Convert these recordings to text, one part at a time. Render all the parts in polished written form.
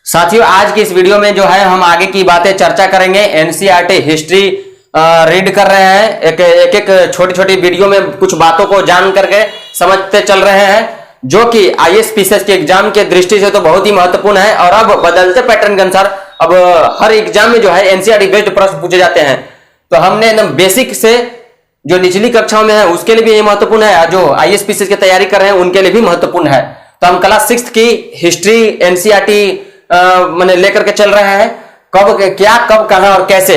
साथियों, आज की इस वीडियो में जो है हम आगे की बातें चर्चा करेंगे। एनसीईआरटी हिस्ट्री रीड कर रहे हैं, एक छोटी छोटी वीडियो में कुछ बातों को जान करके समझते चल रहे हैं, जो कि आईएएस पीसीएस के एग्जाम के दृष्टि से तो बहुत ही महत्वपूर्ण है। और अब बदलते पैटर्न के अनुसार अब हर एग्जाम में जो है एनसीईआरटी बेस्ड प्रश्न पूछे जाते हैं। तो हमने एकदम बेसिक से जो निचली कक्षाओं में है उसके लिए भी ये महत्वपूर्ण है, जो आईएएस पीसीएस की तैयारी कर रहे हैं उनके लिए भी महत्वपूर्ण है। तो हम क्लास 6 की हिस्ट्री एनसीईआरटी मैंने लेकर के चल रहे हैं। कब क्या, कब, कहां और कैसे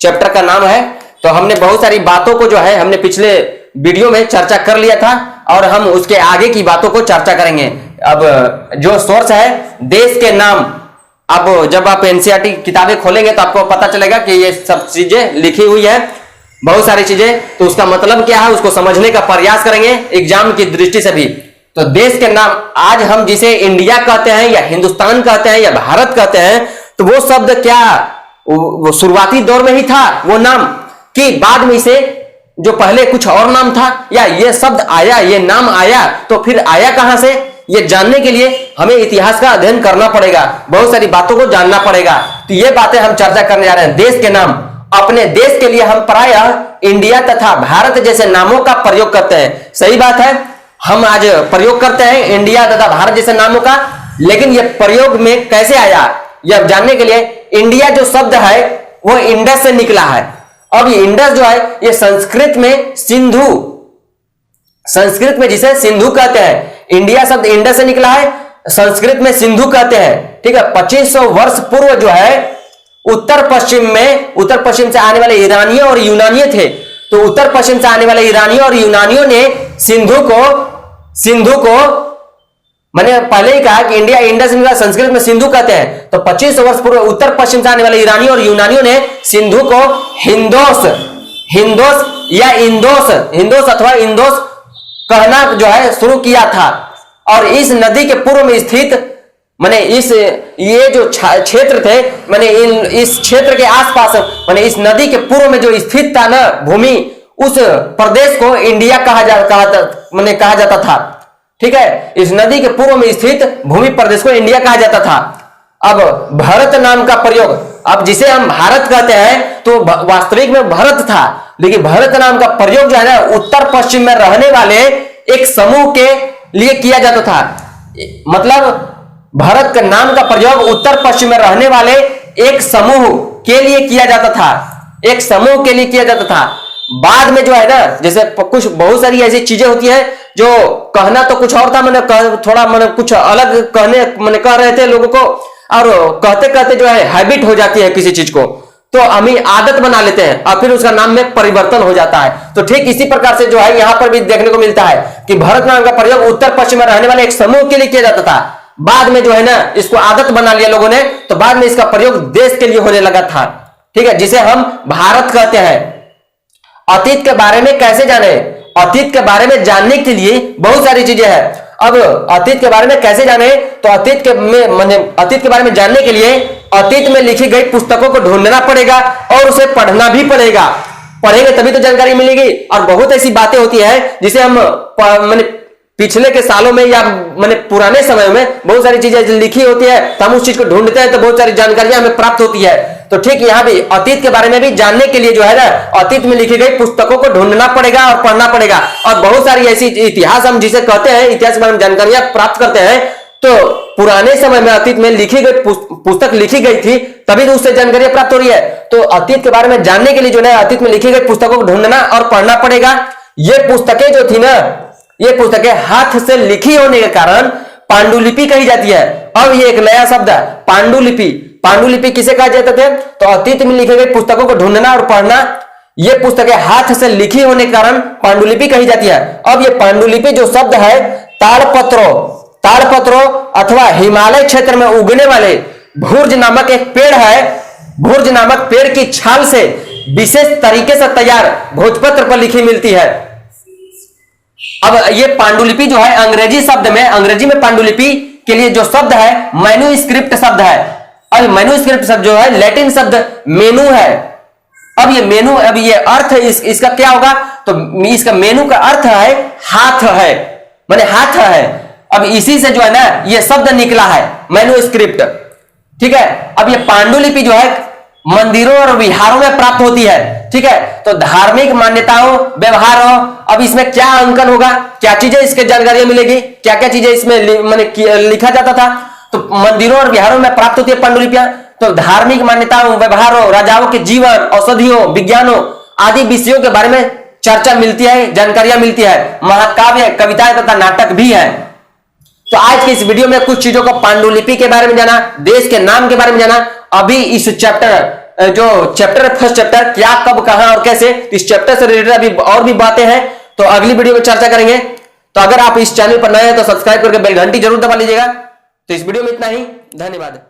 चैप्टर का नाम है। तो हमने बहुत सारी बातों को जो है हमने पिछले वीडियो में चर्चा कर लिया था और हम उसके आगे की बातों को चर्चा करेंगे। अब जो सोर्स है देश के नाम, अब जब आप एनसीईआरटी किताबें खोलेंगे तो आपको पता चलेगा कि ये सब चीजें लिखी हुई है, बहुत सारी चीजें। तो उसका मतलब क्या है उसको समझने का प्रयास करेंगे एग्जाम की दृष्टि से भी। तो देश के नाम, आज हम जिसे इंडिया कहते हैं या हिंदुस्तान कहते हैं या भारत कहते हैं, तो वो शब्द क्या वो शुरुआती दौर में ही था वो नाम, कि बाद में इसे जो पहले कुछ और नाम था, या ये शब्द आया, ये नाम आया, तो फिर आया कहां से, ये जानने के लिए हमें इतिहास का अध्ययन करना पड़ेगा, बहुत सारी बातों को जानना पड़ेगा। तो ये बातें हम चर्चा करने जा रहे हैं। देश के नाम, अपने देश के लिए हम प्रायः इंडिया तथा भारत जैसे नामों का प्रयोग करते हैं। सही बात है, हम आज प्रयोग करते हैं इंडिया तथा भारत जैसे नामों का, लेकिन यह प्रयोग में कैसे आया यह जानने के लिए इंडिया जो शब्द है वो इंडस से निकला है। अब ये इंडस जो है ये संस्कृत में सिंधु, संस्कृत में जिसे सिंधु कहते हैं, इंडिया शब्द इंडस से निकला है, संस्कृत में सिंधु कहते हैं। ठीक है, 2500 वर्ष पूर्व जो है उत्तर पश्चिम से आने वाले ईरानियों और यूनानियों थे। तो उत्तर पश्चिम से आने वाले ईरानियों और यूनानियों ने सिंधु को मैंने पहले ही कहा कि इंडिया इंडस में संस्कृत में सिंधु कहते हैं। तो 2500 वर्ष पूर्व उत्तर पश्चिम से आने वाले ईरानियों और यूनानियों ने सिंधु को हिंदोस या इंदोस अथवा इंदोस कहना जो है शुरू किया था। और इस नदी के पूर्व में स्थित माने ये जो क्षेत्र थे, माने इस क्षेत्र के आसपास, माने इस नदी के पूर्व में जो स्थित था ना भूमि, उस प्रदेश को इंडिया कहा जाता था। ठीक है, इस नदी के पूर्व में स्थित भूमि प्रदेश को इंडिया कहा जाता था। अब भारत नाम का प्रयोग, अब जिसे हम भारत कहते हैं तो वास्तविक में भारत था, लेकिन भारत नाम का प्रयोग जो है ना उत्तर पश्चिम में रहने वाले एक समूह के लिए किया जाता था। मतलब भारत का नाम का प्रयोग उत्तर पश्चिम में रहने वाले एक समूह के लिए किया जाता था, एक समूह के लिए किया जाता था। बाद में जो है ना, जैसे कुछ बहुत सारी ऐसी चीजें होती है जो कहना तो कुछ और था, मैंने थोड़ा मैंने कुछ अलग कह रहे थे लोगों को, और कहते कहते जो है हैबिट हो जाती है किसी चीज को, तो हम ही आदत बना लेते हैं और फिर उसका नाम में परिवर्तन हो जाता है। तो ठीक इसी प्रकार से जो है यहां पर भी देखने को मिलता है कि भारत नाम का प्रयोग उत्तर पश्चिम में रहने वाले एक समूह के लिए किया जाता था। बाद में जो है ना इसको आदत बना लिया लोगों ने, तो बाद में इसका प्रयोग देश के लिए होने लगा था। ठीक है, जिसे हम भारत कहते हैं। अतीत के बारे में कैसे जाने, अतीत के बारे में जानने के लिए बहुत सारी चीजें हैं। अब अतीत के बारे में कैसे जाने, तो अतीत के बारे में जानने के लिए अतीत में लिखी गई पुस्तकों को ढूंढना पड़ेगा और उसे पढ़ना भी पड़ेगा। पढ़ेंगे तभी तो जानकारी मिलेगी। और बहुत ऐसी बातें होती है जिसे हम पिछले के सालों में या पुराने समय में बहुत सारी चीजें लिखी होती है, तो हम उस चीज को ढूंढते हैं तो बहुत सारी जानकारियां हमें प्राप्त होती है। तो ठीक यहाँ भी अतीत के बारे में भी जानने के लिए जो है ना अतीत में लिखी गई पुस्तकों को ढूंढना पड़ेगा और पढ़ना पड़ेगा। और बहुत सारी ऐसी इतिहास हम जिसे कहते हैं, इतिहास के बारे में जानकारियां प्राप्त करते हैं, तो पुराने समय में अतीत में लिखी गई पुस्तक लिखी गई थी तभी तो उससे जानकारियां प्राप्त हो रही है। तो अतीत के बारे में जानने के लिए जो है अतीत में लिखी गई पुस्तकों को ढूंढना और पढ़ना पड़ेगा। ये पुस्तकें जो थी ना, ये पुस्तकें हाथ से लिखी होने के कारण पांडुलिपि कही जाती है। अब ये एक नया शब्द है पांडुलिपि। पांडुलिपि किसे कहा जाता था, तो अतीत में लिखी गई पुस्तकों को ढूंढना और पढ़ना, ये पुस्तकें हाथ से लिखी होने के कारण पांडुलिपि कही जाती है। अब ये पांडुलिपि जो शब्द है ताड़पत्रों अथवा हिमालय क्षेत्र में उगने वाले भूर्ज नामक एक पेड़ है, भूर्ज नामक पेड़ की छाल से विशेष तरीके से तैयार भोजपत्र पर लिखी मिलती है। अब ये पांडुलिपि जो है अंग्रेजी में पांडुलिपि के लिए जो शब्द है मैन्यूस्क्रिप्ट शब्द है। अब मैन्यूस्क्रिप्ट शब्द जो है लैटिन शब्द मेनू है। अब ये मेनू, अब ये अर्थ इसका क्या होगा, तो इसका मेनू का अर्थ है हाथ है, माने हाथ है। अब इसी से जो है ना ये शब्द निकला है मैन्यूस्क्रिप्ट। ठीक है। अब ये पांडुलिपि जो है मंदिरों और विहारों में प्राप्त होती है, ठीक है। तो धार्मिक मान्यताओं, व्यवहारों, अब इसमें क्या अंकन होगा, क्या चीजें इसके जानकारी मिलेगी, क्या क्या चीजें इसमें मैंने लिखा जाता था। तो मंदिरों और विहारों में प्राप्त होती है पांडुलिपियां। तो धार्मिक मान्यताओं, व्यवहारों, राजाओं के जीवन, औषधियों, विज्ञानों आदि विषयों के बारे में चर्चा मिलती है, जानकारियां मिलती है। महाकाव्य, कविताएं तथा नाटक भी है। तो आज के इस वीडियो में कुछ चीजों को पांडुलिपि के बारे में जाना, देश के नाम के बारे में जाना। अभी इस चैप्टर जो चैप्टर फर्स्ट चैप्टर क्या, कब, कहां और कैसे, इस चैप्टर से रिलेटेड अभी और भी बातें हैं, तो अगली वीडियो में चर्चा करेंगे। तो अगर आप इस चैनल पर नए हैं तो सब्सक्राइब करके बेल घंटी जरूर दबा लीजिएगा। तो इस वीडियो में इतना ही, धन्यवाद।